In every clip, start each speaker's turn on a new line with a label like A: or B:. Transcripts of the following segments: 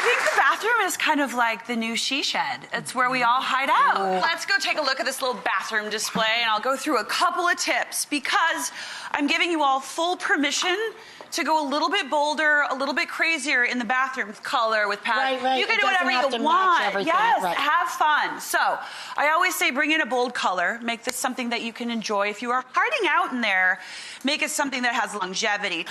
A: think the bathroom is kind of like the new she shed. It's where we all hide out. Let's go take a look at this little bathroom display, and I'll go through a couple of tips because I'm giving you all full permission to go a little bit bolder, a little bit crazier in the bathroom with color, with patterns.
B: Right.
A: You can do whatever you want. Yes, have fun. So I always say bring in a bold color. Make this something that you can enjoy. If you are hiding out in there, make it something that has longevity.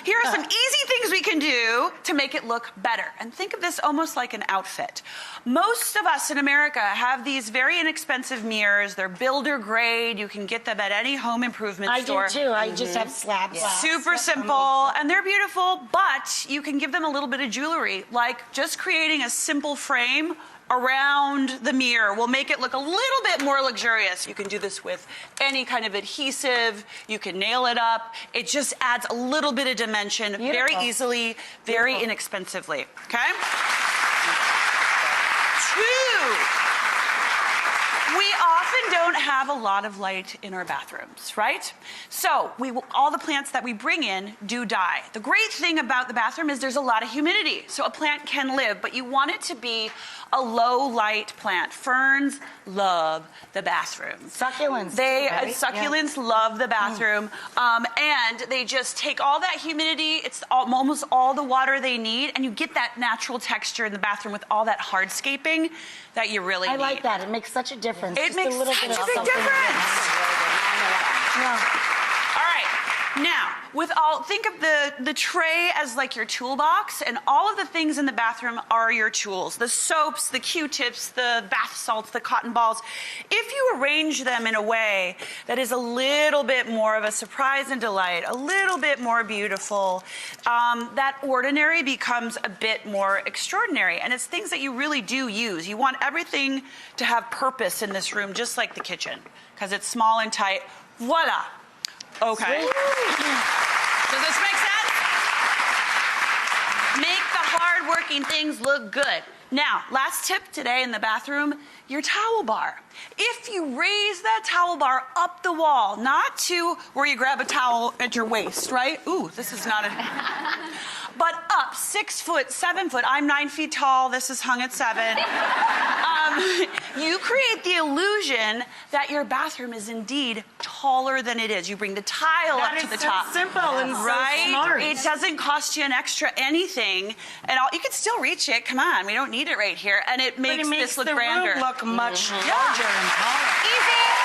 A: Here are some easy things we can do to make it look better. And think of this almost like an outfit. Most of us in America have these very inexpensive mirrors. They're builder grade. You can get them at any home improvement store.
B: I do too. I just have slab glass.
A: Super simple, and they're beautiful, but you can give them a little bit of jewelry, like just creating a simple frame around the mirror will make it look a little bit more luxurious. You can do this with any kind of adhesive. You can nail it up. It just adds a little bit of dimension very easily, very inexpensively. Okay? 2. We often don't have a lot of light in our bathrooms, right? So all the plants that we bring in do die. The great thing about the bathroom is there's a lot of humidity, so a plant can live, but you want it to be a low light plant. Ferns love the bathroom.
B: Succulents.
A: Succulents love the bathroom, and they just take all that humidity. It's almost all the water they need, and you get that natural texture in the bathroom with all that hardscaping that you really need.
B: I like that. It makes such a difference.
A: It makes such a big difference. All right. Now, think of the tray as like your toolbox, and all of the things in the bathroom are your tools. The soaps, the Q-tips, the bath salts, the cotton balls. If you arrange them in a way that is a little bit more of a surprise and delight, a little bit more beautiful, that ordinary becomes a bit more extraordinary. And it's things that you really do use. You want everything to have purpose in this room, just like the kitchen, because it's small and tight. Voila. Okay. Does this make sense? Make the hard-working things look good. Now, last tip today in the bathroom, your towel bar. If you raise that towel bar up the wall, not to where you grab a towel at your waist, right? Ooh, this is not a... But up 6 foot, 7 foot. I'm 9 feet tall. This is hung at 7. You create the illusion that your bathroom is indeed taller than it is. You bring the tile up to the top.
B: Simple and so smart.
A: It doesn't cost you an extra anything, and you can still reach it. Come on, we don't need it right here, and it makes this look grander.
B: Room look much larger and taller.
A: Easy.